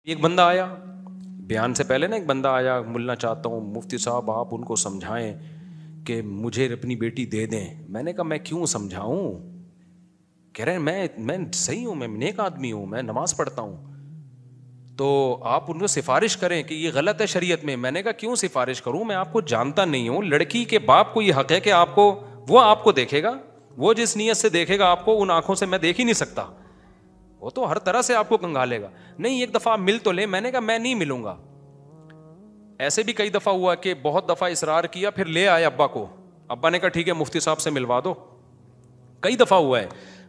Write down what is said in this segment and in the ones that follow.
ایک بندہ آیا بیان سے پہلے نا، ایک بندہ آیا، ملنا چاہتا ہوں مفتی صاحب آپ ان کو سمجھائیں کہ مجھے اپنی بیٹی دے دیں. میں نے کہا میں کیوں سمجھاؤں؟ کہہ رہے ہیں میں صحیح ہوں، میں نیک آدمی ہوں، میں نماز پڑھتا ہوں، تو آپ ان کو سفارش کریں کہ یہ غلط ہے شریعت میں. میں نے کہا کیوں سفارش کروں، میں آپ کو جانتا نہیں ہوں. لڑکی کے باپ کو یہ حق ہے کہ آپ کو، وہ آپ کو دیکھے گا، وہ جس نیت سے دیکھے گا آپ کو، ان آنکھوں سے میں دیکھ ہی نہیں سکتا. وہ تو ہر طرح سے آپ کو کنگالے گا. نہیں ایک دفعہ مل تو لے. میں نے کہا میں نہیں ملوں گا. ایسے بھی کئی دفعہ ہوا کہ بہت دفعہ اصرار کیا، پھر لے آئے ابا کو. ابا نے کہا ٹھیک ہے مفتی صاحب سے ملوا دو. کئی دفعہ ہوا ہے.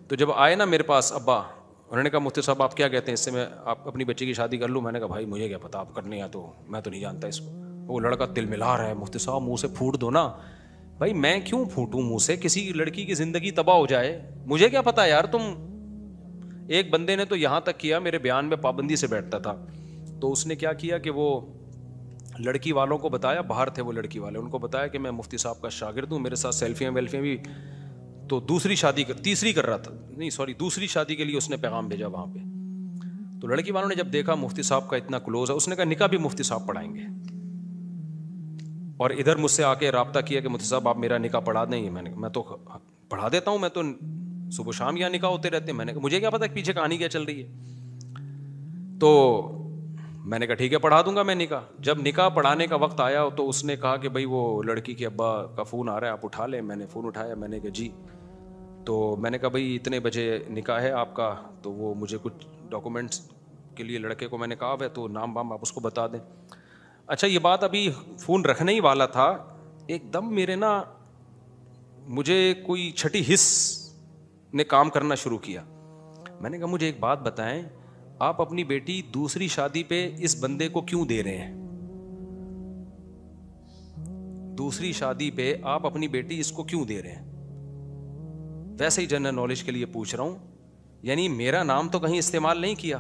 تو جب آئے نا میرے پاس ابا، انہوں نے کہا مفتی صاحب آپ کیا کہتے ہیں، اس سے میں آپ اپنی بچی کی شادی کر لوں؟ میں نے کہا بھائی مجھے کیا پتا، آپ کرنے ہیں تو میں تو نہیں جانتا اس کو. وہ لڑکا تل ملا رہا ہے، مفتی صاحب منہ سے پھوٹ دو نا. بھائی میں کیوں پھوٹوں منہ سے؟ کسی لڑکی کی زندگی تباہ ہو جائے، مجھے کیا پتا یار. تم، ایک بندے نے تو یہاں تک کیا، میرے بیان میں پابندی سے بیٹھتا تھا، تو اس نے کیا کیا کہ وہ لڑکی والوں کو بتایا، باہر تھے وہ لڑکی والے، ان کو بتایا کہ میں مفتی صاحب کا شاگرد ہوں، میرے ساتھ سیلفیاں ویلفیاں بھی. تو دوسری شادی کر رہا تھا، نہیں سوری دوسری شادی کے لیے اس نے پیغام بھیجا وہاں پہ. تو لڑکی والوں نے جب دیکھا مفتی صاحب کا اتنا کلوز ہے، اس نے کہا نکاح بھی مفتی صاحب پڑھائیں گے. اور ادھر مجھ سے آ کے رابطہ کیا کہ مفتی صاحب آپ میرا نکاح پڑھا دیں. میں تو پڑھا دیتا ہوں، میں تو صبح شام یہاں نکاح ہوتے رہتے ہیں. میں نے کہا مجھے کیا پتا پیچھے کہانی کیا چل رہی ہے. تو میں نے کہا ٹھیک ہے پڑھا دوں گا میں نکاح. جب نکاح پڑھانے کا وقت آیا تو اس نے کہا کہ بھائی وہ لڑکی کے ابا کا فون آ رہا ہے، آپ اٹھا لیں. میں نے فون اٹھایا، میں نے کہا جی. تو میں نے کہا بھائی اتنے بجے نکاح ہے آپ کا، تو وہ مجھے کچھ ڈاکومنٹس کے لیے لڑکے کو میں نے کہا ہے، تو نام وام آپ اس کو بتا دیں. اچھا یہ بات ابھی فون رکھنے ہی والا تھا، ایک دم میرے نا مجھے کوئی چھٹی حص نے کام کرنا شروع کیا. میں نے کہا مجھے ایک بات بتائیں، آپ اپنی بیٹی دوسری شادی پہ اس بندے کو کیوں دے رہے ہیں؟ دوسری شادی پہ آپ اپنی بیٹی اس کو کیوں دے رہے ہیں؟ ویسے ہی جنرل نالج کے لیے پوچھ رہا ہوں، یعنی میرا نام تو کہیں استعمال نہیں کیا.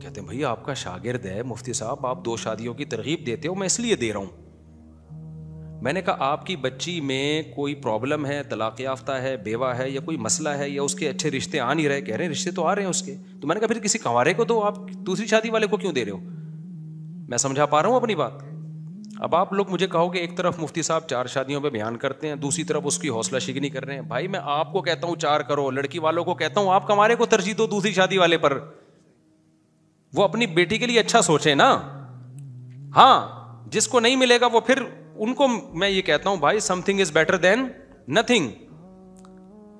کہتے ہیں بھائی آپ کا شاگرد ہے مفتی صاحب، آپ 2 شادیوں کی ترغیب دیتے ہو، میں اس لیے دے رہا ہوں. میں نے کہا آپ کی بچی میں کوئی پرابلم ہے، طلاق یافتہ ہے، بیوہ ہے، یا کوئی مسئلہ ہے، یا اس کے اچھے رشتے آ نہیں رہے؟ کہہ رہے ہیں رشتے تو آ رہے ہیں اس کے. تو میں نے کہا پھر کسی کنوارے کو دو، آپ دوسری شادی والے کو کیوں دے رہے ہو؟ میں سمجھا پا رہا ہوں اپنی بات؟ اب آپ لوگ مجھے کہو کہ ایک طرف مفتی صاحب 4 شادیوں پہ بیان کرتے ہیں، دوسری طرف اس کی حوصلہ شکنی کر رہے ہیں. بھائی میں آپ کو کہتا ہوں 4 کرو، لڑکی والوں کو کہتا ہوں آپ کنوارے کو ترجیح دو دوسری شادی والے پر. وہ اپنی بیٹی کے لیے اچھا سوچے نا. ہاں جس کو نہیں ملے گا وہ پھر ان کو میں یہ کہتا ہوں بھائی some thing is better than nothing.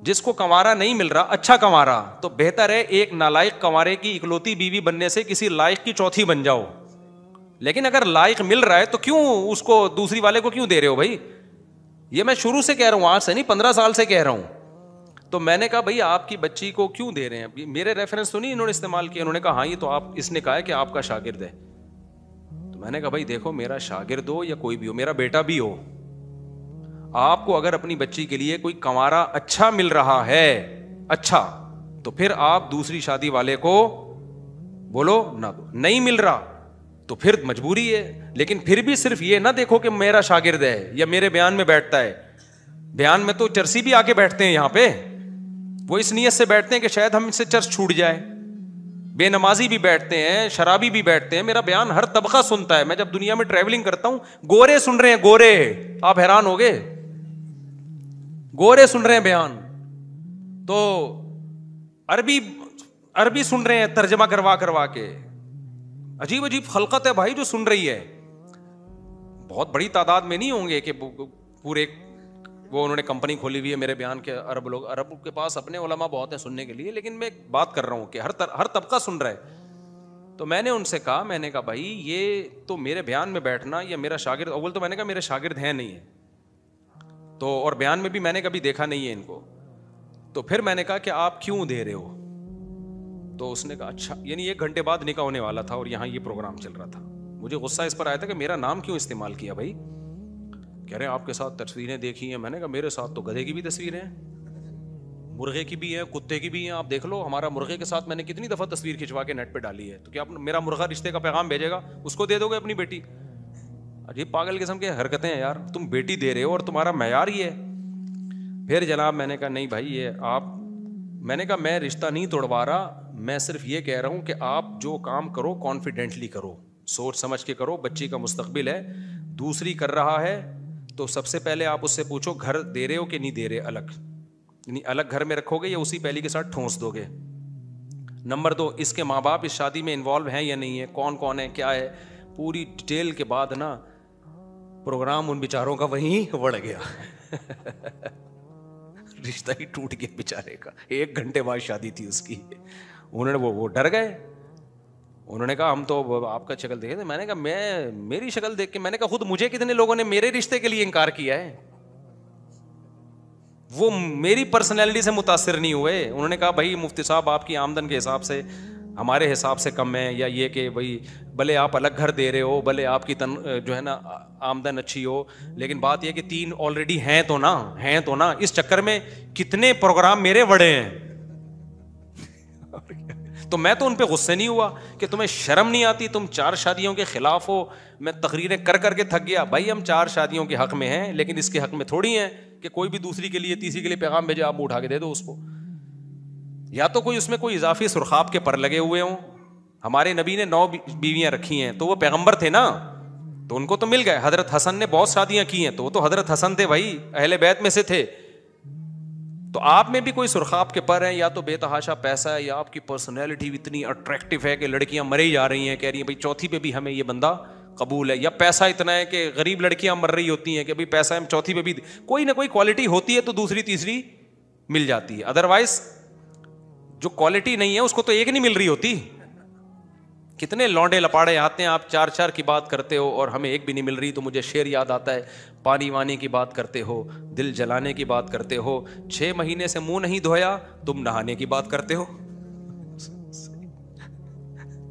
جس کو کنوارا نہیں مل رہا، اچھا کنوارا، تو بہتر ہے ایک نالائق کنوارے کی اکلوتی بیوی بننے سے کسی لائق کی چوتھی بن جاؤ. لیکن اگر لائق مل رہا ہے تو کیوں اس کو دوسری والے کو کیوں دے رہے ہو بھائی؟ یہ میں شروع سے کہہ رہا ہوں، آج سے نہیں 15 سال سے کہہ رہا ہوں. تو میں نے کہا بھائی آپ کی بچی کو کیوں دے رہے ہیں؟ میرے ریفرنس تو نہیں انہوں نے استعمال کیا. انہوں نے کہا ہاں یہ تو آپ، اس نے کہا ہے کہ آپ کا شاگرد ہے. تو میں نے کہا بھائی دیکھو میرا شاگرد ہو یا کوئی بھی ہو، میرا بیٹا بھی ہو، آپ کو اگر اپنی بچی کے لیے کوئی کنوارا اچھا مل رہا ہے، اچھا، تو پھر آپ دوسری شادی والے کو بولو نہ دو. نہیں مل رہا تو پھر مجبوری ہے. لیکن پھر بھی صرف یہ نہ دیکھو کہ میرا شاگرد ہے یا میرے بیان میں بیٹھتا ہے. بیان میں تو چرسی بھی آ کے بیٹھتے ہیں یہاں پہ، وہ اس نیت سے بیٹھتے ہیں کہ شاید ہم سے چرس چھوٹ جائے. بے نمازی بھی بیٹھتے ہیں، شرابی بھی بیٹھتے ہیں. میرا بیان ہر طبقہ سنتا ہے. میں جب دنیا میں ٹریولنگ کرتا ہوں، گورے سن رہے ہیں، گورے، آپ حیران ہو گئے، گورے سن رہے ہیں بیان. تو عربی سن رہے ہیں ترجمہ کروا کے. عجیب عجیب خلقت ہے بھائی جو سن رہی ہے. بہت بڑی تعداد میں نہیں ہوں گے کہ پورے وہ انہوں نے کمپنی کھولی ہوئی ہے میرے بیان کے عرب لوگ. عرب کے پاس اپنے علماء بہت ہیں سننے کے لیے، لیکن میں بات کر رہا ہوں کہ ہر طبقہ سن رہا ہے. تو میں نے ان سے کہا، میں نے کہا بھائی یہ تو میرے بیان میں بیٹھنا یا میرا شاگرد، اول تو میں نے کہا میرے شاگرد ہیں نہیں ہے تو، اور بیان میں بھی میں نے کبھی دیکھا نہیں ہے ان کو. تو پھر میں نے کہا کہ آپ کیوں دے رہے ہو؟ تو اس نے کہا اچھا، یعنی 1 گھنٹے بعد نکاح ہونے والا تھا اور یہاں یہ پروگرام چل رہا تھا. مجھے غصہ اس پر آیا تھا کہ میرا نام کیوں استعمال کیا بھائی. کہہ رہے ہیں آپ کے ساتھ تصویریں دیکھی ہیں. میں نے کہا میرے ساتھ تو گدھے کی بھی تصویریں ہیں، مرغے کی بھی ہیں، کتے کی بھی ہیں. آپ دیکھ لو ہمارا مرغے کے ساتھ میں نے کتنی دفعہ تصویر کھنچوا کے نیٹ پہ ڈالی ہے. تو کیا میرا مرغا رشتے کا پیغام بھیجے گا، اس کو دے دو گے اپنی بیٹی؟ عجیب پاگل قسم کی حرکتیں ہیں یار. تم بیٹی دے رہے ہو اور تمہارا معیار ہی ہے. پھر جناب میں نے کہا نہیں بھائی یہ آپ میں نے کہا میں رشتہ نہیں توڑوا رہا, میں صرف یہ کہہ رہا ہوں کہ آپ جو کام کرو کانفیڈنٹلی کرو, سوچ سمجھ کے کرو, بچی کا مستقبل ہے. دوسری کر رہا ہے تو سب سے پہلے آپ اس سے پوچھو گھر دے رہے ہو کہ نہیں دے رہے, الگ یعنی الگ گھر میں رکھو گے یا اسی پہلی کے ساتھ ٹھونس دو گے. نمبر 2, اس کے ماں باپ اس شادی میں انوالو ہیں یا نہیں ہے, کون کون ہے, کیا ہے, پوری ڈیٹیل کے بعد نا پروگرام ان بیچاروں کا وہیں بڑھ گیا. رشتہ ہی ٹوٹ گیا بیچارے کا, 1 گھنٹے بعد شادی تھی اس کی. انہوں نے وہ ڈر گئے, انہوں نے کہا ہم تو آپ کا شکل دیکھے تھے. میں نے کہا میری شکل دیکھ کے, میں نے کہا خود مجھے کتنے لوگوں نے میرے رشتے کے لیے انکار کیا ہے, وہ میری پرسنالٹی سے متاثر نہیں ہوئے. انہوں نے کہا بھائی مفتی صاحب آپ کی آمدن کے حساب سے ہمارے حساب سے کم ہے, یا یہ کہ بھائی بھلے آپ الگ گھر دے رہے ہو, بھلے آپ کی جو ہے نا آمدن اچھی ہو, لیکن بات یہ کہ 3 آلریڈی ہیں تو نا, اس چکر میں کتنے پروگرام میرے بڑے ہیں. تو میں تو ان پہ غصے نہیں ہوا کہ تمہیں شرم نہیں آتی, تم 4 شادیوں کے خلاف ہو. میں تقریریں کر کے تھک گیا. بھائی ہم 4 شادیوں کے حق میں ہیں, لیکن اس کے حق میں تھوڑی ہیں کہ کوئی بھی دوسری کے لیے تیسری کے لیے پیغام بھیجے آپ اٹھا کے دے دو اس کو. یا تو کوئی اس میں کوئی اضافی سرخاب کے پر لگے ہوئے ہوں. ہمارے نبی نے 9 بیویاں رکھی ہیں تو وہ پیغمبر تھے نا, تو ان کو تو مل گئے. حضرت حسن نے بہت شادیاں کی ہیں تو وہ تو حضرت حسن تھے بھائی, اہل بیت میں سے تھے. تو آپ میں بھی کوئی سرخاب کے پر ہیں, یا تو بے تحاشا پیسہ ہے, یا آپ کی پرسنالٹی اتنی اٹریکٹیو ہے کہ لڑکیاں مرے ہی جا رہی ہیں, کہہ رہی ہیں بھائی چوتھی پہ بھی ہمیں یہ بندہ قبول ہے, یا پیسہ اتنا ہے کہ غریب لڑکیاں مر رہی ہوتی ہیں کہ بھائی پیسہ ہم چوتھی پہ بھی, کوئی نہ کوئی کوالٹی ہوتی ہے تو دوسری تیسری مل جاتی ہے. ادروائز جو کوالٹی نہیں ہے اس کو تو ایک نہیں مل رہی ہوتی. کتنے لونڈے لپاڑے آتے ہیں, آپ 4 کی بات کرتے ہو اور ہمیں ایک بھی نہیں مل رہی. تو مجھے شعر یاد آتا ہے, پانی وانی کی بات کرتے ہو, دل جلانے کی بات کرتے ہو, 6 مہینے سے منہ نہیں دھویا, تم نہانے کی بات کرتے ہو.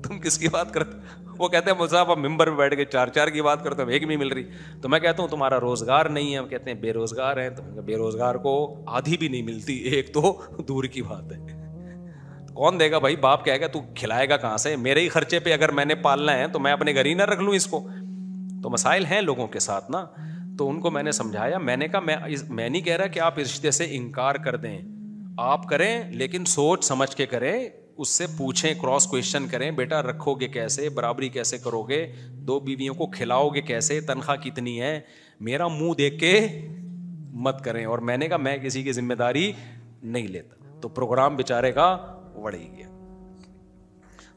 تم کس کی بات کرتے؟ وہ کہتے ہیں مصعب آپ ممبر پہ بیٹھ کے 4 کی بات کرتے ہو, ایک بھی مل رہی. تو میں کہتا ہوں تمہارا روزگار نہیں ہے. ہم کہتے ہیں بے روزگار ہیں. تو بے روزگار کو آدھی بھی نہیں ملتی, ایک تو دور کی بات ہے. کون دے گا بھائی, باپ کہے گا تو کھلائے گا کہاں سے, میرے ہی خرچے پہ اگر میں نے پالنا ہے تو میں اپنے گھر ہی نہ رکھ لوں اس کو. تو مسائل ہیں لوگوں کے ساتھ نا. تو ان کو میں نے سمجھایا, میں نے کہا میں نہیں کہہ رہا کہ آپ اس رشتے سے انکار کر دیں, آپ کریں لیکن سوچ سمجھ کے کریں, اس سے پوچھیں, کراس کوشچن کریں, بیٹا رکھو گے کیسے, برابری کیسے کرو گے, 2 بیویوں کو کھلاؤ گے کیسے, تنخواہ کتنی ہے, میرا منہ دیکھ کے مت کریں. اور میں نے کہا میں کسی کی ذمہ داری نہیں لیتا. تو پروگرام بیچارے کا بڑھ ہی گیا.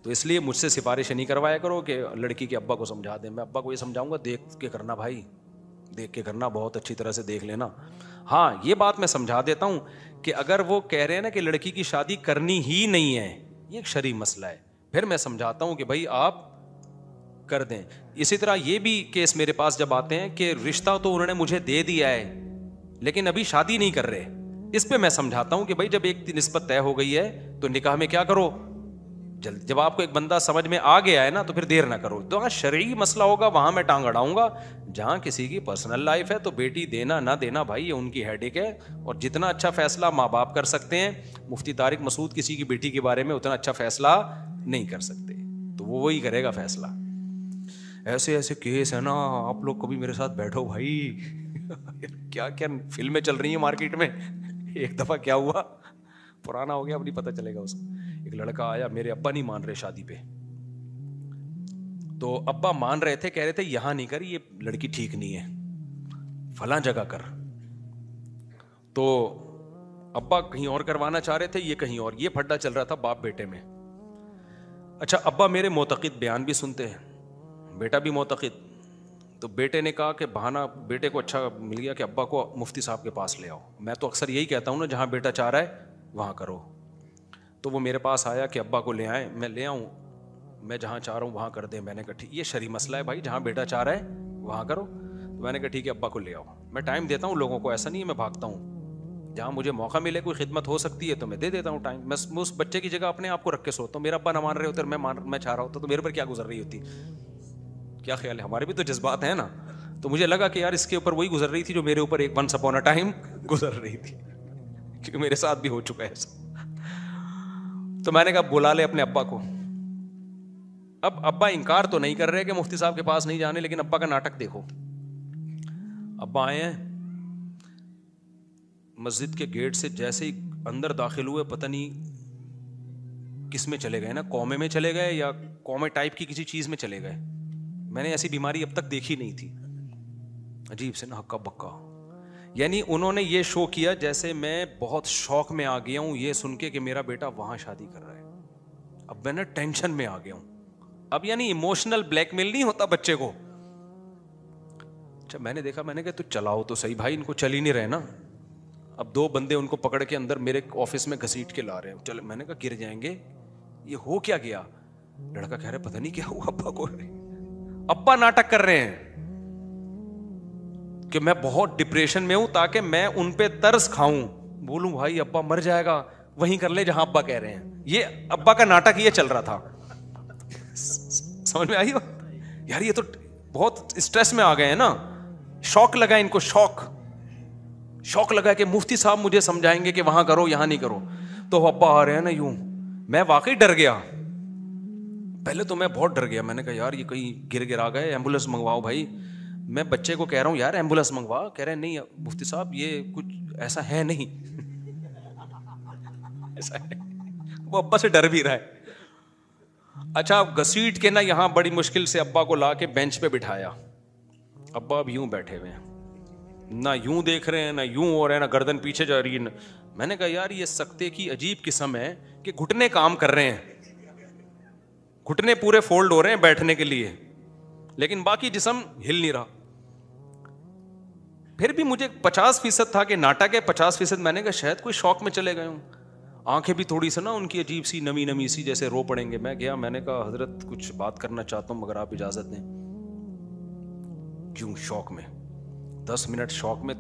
تو اس لیے مجھ سے سفارش نہیں کروایا کرو کہ لڑکی کے ابا کو سمجھا دیں. میں ابا کو یہ سمجھاؤں گا دیکھ کے کرنا بھائی, دیکھ کے کرنا, بہت اچھی طرح سے دیکھ لینا. ہاں یہ بات میں سمجھا دیتا ہوں کہ اگر وہ کہہ رہے ہیں نا کہ لڑکی کی شادی کرنی ہی نہیں ہے, یہ ایک شرعی مسئلہ ہے, پھر میں سمجھاتا ہوں کہ بھائی آپ کر دیں. اسی طرح یہ بھی کیس میرے پاس جب آتے ہیں کہ رشتہ تو انہوں نے مجھے دے دیا ہے لیکن ابھی شادی نہیں کر رہے, اس پہ میں سمجھاتا ہوں کہ بھائی جب ایک نسبت طے ہو گئی ہے تو نکاح میں کیا کرو جلد. جب آپ کو ایک بندہ سمجھ میں آ گیا ہے نا تو پھر دیر نہ کرو. جہاں شرعی مسئلہ ہوگا وہاں میں ٹانگ اڑاؤں گا. جہاں کسی کی پرسنل لائف ہے تو بیٹی دینا نہ دینا بھائی یہ ان کی ہیڈیک ہے, اور جتنا اچھا فیصلہ ماں باپ کر سکتے ہیں, مفتی طارق مسعود کسی کی بیٹی کے بارے میں اتنا اچھا فیصلہ نہیں کر سکتے, تو وہ وہی کرے گا فیصلہ. ایسے کیس ہے نا, آپ لوگ کبھی میرے ساتھ بیٹھو بھائی, کیا کیا فلمیں چل رہی ہیں مارکیٹ میں. ایک دفعہ کیا ہوا, پرانا ہو گیا اب نہیں پتہ چلے گا اس کو. ایک لڑکا آیا, میرے ابا نہیں مان رہے شادی پہ, تو ابا مان رہے تھے, کہہ رہے تھے یہاں نہیں کر, یہ لڑکی ٹھیک نہیں ہے, فلاں جگہ کر. تو ابا کہیں اور کروانا چاہ رہے تھے, یہ کہیں اور. یہ پھڈا چل رہا تھا باپ بیٹے میں. اچھا ابا میرے معتقد بیان بھی سنتے ہیں, بیٹا بھی معتقد. تو بیٹے نے کہا کہ بہانہ بیٹے کو اچھا مل گیا کہ ابا کو مفتی صاحب کے پاس لے آؤ. میں تو اکثر یہی کہتا ہوں نا, جہاں بیٹا چاہ رہا ہے وہاں کرو. تو وہ میرے پاس آیا کہ ابا کو لے آئیں. میں لے آؤں, میں جہاں چاہ رہا ہوں وہاں کر دیں. میں نے کہا ٹھیک, یہ شرعی مسئلہ ہے بھائی, جہاں بیٹا چاہ رہا ہے وہاں کرو. تو میں نے کہا ٹھیک ہے ابا کو لے آؤ. میں ٹائم دیتا ہوں لوگوں کو, ایسا نہیں ہے میں بھاگتا ہوں. جہاں مجھے موقع ملے, کوئی خدمت ہو سکتی ہے تو میں دے دیتا ہوں ٹائم. میں اس بچے کی جگہ اپنے آپ کو رکھ کے سوتا ہوں. میرا ابا نہ مان رہے ہوتے, میں چاہ رہا ہوتا تو میرے پر کیا گزر رہی ہوتی. کیا خیال ہے, ہمارے بھی تو جذبات ہیں نا. تو مجھے لگا کہ یار اس کے اوپر وہی گزر رہی تھی جو میرے اوپر ایک ونس اپون اے ٹائم گزر رہی تھی, کیونکہ میرے ساتھ بھی ہو چکا ہے ایسا. تو میں نے کہا بلا لے اپنے ابا کو. اب ابا انکار تو نہیں کر رہے کہ مفتی صاحب کے پاس نہیں جانے, لیکن ابا کا ناٹک دیکھو. ابا آئے ہیں, مسجد کے گیٹ سے جیسے ہی اندر داخل ہوئے, پتہ نہیں کس میں چلے گئے نا, کومے میں چلے گئے یا کومے ٹائپ کی کسی چیز میں چلے گئے. میں نے ایسی بیماری اب تک دیکھی نہیں تھی, عجیب سے نا ہکا بکا. یعنی انہوں نے یہ شو کیا جیسے میں بہت شوق میں آ گیا ہوں یہ سن کے کہ میرا بیٹا وہاں شادی کر رہا ہے. اب میں نا ٹینشن میں آ گیا ہوں. اب یعنی ایموشنل بلیک میل نہیں ہوتا بچے کو. اچھا میں نے دیکھا, میں نے کہا تو چلاؤ تو صحیح بھائی, ان کو چل ہی نہیں رہے نا. اب 2 بندے ان کو پکڑ کے اندر میرے آفس میں گھسیٹ کے لا رہے ہیں. چل میں نے کہا گر جائیں گے, یہ ہو کیا گیا؟ لڑکا کہہ رہا پتہ نہیں کیا ہوا ابا کو. ابا ناٹک کر رہے ہیں کہ میں بہت ڈپریشن میں ہوں تاکہ میں ان پہ ترس کھاؤں. بولوں بھائی ابا مر جائے گا, وہیں کر لے جہاں ابا کہہ رہے ہیں. یہ ابا کا ناٹک یہ چل رہا تھا. سمجھ میں آئی ہو یار؟ یہ تو بہت اسٹریس میں آ گئے ہیں نا. شوق لگا ان کو, شوق لگا کہ مفتی صاحب مجھے سمجھائیں گے کہ وہاں کرو یہاں نہیں کرو. تو ابا آ رہے ہیں نا یوں. میں واقعی ڈر گیا, پہلے تو میں بہت ڈر گیا. میں نے کہا یار یہ کہیں گر آ گئے, ایمبولینس منگواؤ بھائی. میں بچے کو کہہ رہا ہوں یار ایمبولینس منگوا, کہہ رہے نہیں مفتی صاحب یہ کچھ ایسا ہے نہیں. ایسا ہے, وہ ابا سے ڈر بھی رہا ہے. اچھا گھسیٹ کے نا یہاں بڑی مشکل سے ابا کو لا کے بینچ پہ بٹھایا. ابا اب یوں بیٹھے ہوئے ہیں, نہ یوں دیکھ رہے ہیں نہ یوں ہو رہے ہیں, نہ گردن پیچھے جا رہی ہے. میں نے کہا یار یہ سکتے کی عجیب قسم ہے کہ گھٹنے کام کر رہے ہیں, گھٹنے پورے فولڈ ہو رہے ہیں بیٹھنے کے لیے, لیکن باقی جسم ہل نہیں رہا. پھر بھی مجھے 50% تھا کہ ناٹک ہے, 50% میں نے کہا شاید کوئی شوق میں چلے گئے ہوں. آنکھیں بھی تھوڑی سی نا ان کی عجیب سی نمی سی جیسے رو پڑیں گے. میں گیا, میں نے کہا حضرت کچھ بات کرنا چاہتا ہوں مگر آپ اجازت دیں. کیوں؟ شوق میں 10 منٹ شوق میں.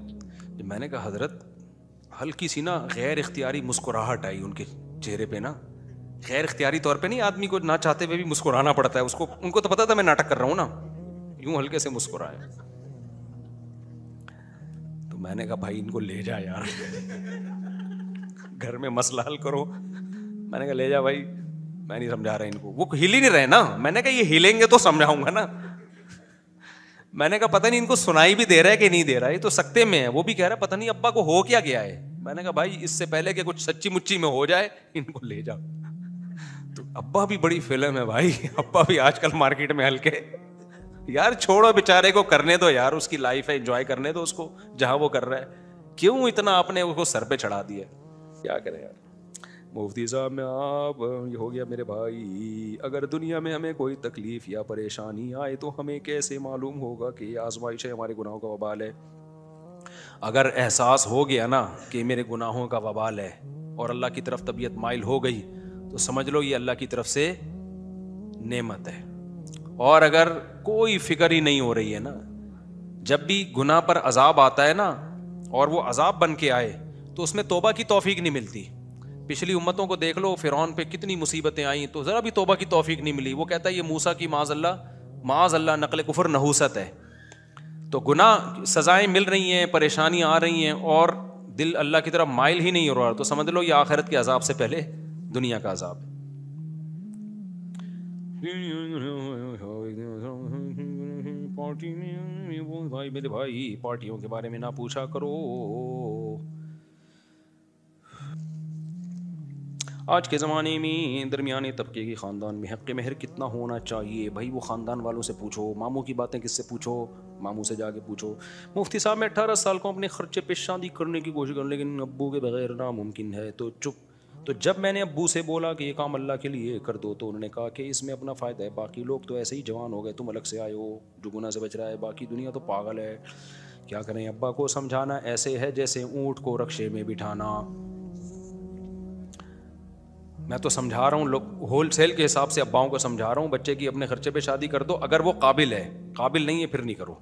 میں نے کہا حضرت, ہلکی سی نا غیر اختیاری مسکراہٹ آئی ان کے چہرے پہ نا. غیر اختیاری طور پہ نہیں, آدمی کو نہ چاہتے ہوئے بھی مسکرانا پڑتا ہے اس کو. ان کو تو پتا تھا میں ناٹک کر رہا ہوں نا, یوں ہلکے سے مسکرائے. تو میں نے کہا بھائی ان کو لے جا یار, گھر میں مسئلہ حل کرو. میں نے کہا لے جا بھائی, میں نہیں سمجھا رہا ان کو. وہ ہل ہی نہیں رہے نا. میں نے کہا یہ ہلیں گے تو سمجھاؤں گا نا. میں نے کہا پتہ نہیں ان کو سنائی بھی دے رہا ہے کہ نہیں دے رہا, یہ تو سکتے میں ہے. وہ بھی کہہ رہا ہے پتہ نہیں ابا کو ہو کیا گیا ہے. میں نے کہا بھائی اس سے پہلے کہ کچھ سچی مچی میں ہو جائے ان کو لے جاؤ. تو ابا بھی بڑی فلم ہے بھائی, ابا بھی آج کل مارکیٹ میں ہلکے. یار چھوڑو بیچارے کو کرنے دو یار, اس کی لائف ہے, انجوائے کرنے دو اس کو جہاں وہ کر رہا ہے. کیوں اتنا آپ نے اس کو سر پہ چڑھا دیا؟ کیا کرے یار. مفتی صاحب میں آپ یہ ہو گیا میرے بھائی. اگر دنیا میں ہمیں کوئی تکلیف یا پریشانی آئے تو ہمیں کیسے معلوم ہوگا کہ یہ آزمائش ہے, ہمارے گناہوں کا وبال ہے؟ اگر احساس ہو گیا نا کہ میرے گناہوں کا وبال ہے اور اللہ کی طرف طبیعت مائل ہو گئی تو سمجھ لو یہ اللہ کی طرف سے نعمت ہے. اور اگر کوئی فکر ہی نہیں ہو رہی ہے نا, جب بھی گناہ پر عذاب آتا ہے نا اور وہ عذاب بن کے آئے تو اس میں توبہ کی توفیق نہیں ملتی. پچھلی امتوں کو دیکھ لو, فرعون پہ کتنی مصیبتیں آئیں تو ذرا بھی توبہ کی توفیق نہیں ملی. وہ کہتا ہے یہ موسیٰ کی معاذ اللہ نقل کفر نحوست ہے. تو گناہ سزائیں مل رہی ہیں, پریشانیاں آ رہی ہیں اور دل اللہ کی طرف مائل ہی نہیں ہو رہا, تو سمجھ لو یہ آخرت کے عذاب سے پہلے دنیا کا عذاب ہے. پارٹی میں بھائی میرے بھائی پارٹیوں کے بارے میں نہ پوچھا کرو. آج کے زمانے میں درمیانے طبقے کی خاندان میں حق مہر کتنا ہونا چاہیے؟ بھائی وہ خاندان والوں سے پوچھو, ماموں کی باتیں کس سے پوچھو, ماموں سے جا کے پوچھو. مفتی صاحب میں 18 سال کو اپنے خرچے پہ شادی کرنے کی کوشش کروں لیکن ابو کے بغیر ناممکن ہے. تو چپ. تو جب میں نے ابو سے بولا کہ یہ کام اللہ کے لیے کر دو تو انہوں نے کہا کہ اس میں اپنا فائدہ ہے, باقی لوگ تو ایسے ہی جوان ہو گئے, تم الگ سے آئے ہو جو گناہ سے بچ رہا ہے, باقی دنیا تو پاگل ہے. کیا کریں, ابا کو سمجھانا ایسے ہے جیسے اونٹ کو رکشے میں بٹھانا. میں تو سمجھا رہا ہوں, لوگ ہول سیل کے حساب سے اباؤں کو سمجھا رہا ہوں, بچے کی اپنے خرچے پہ شادی کر دو, اگر وہ قابل ہے. قابل نہیں ہے پھر نہیں کرو.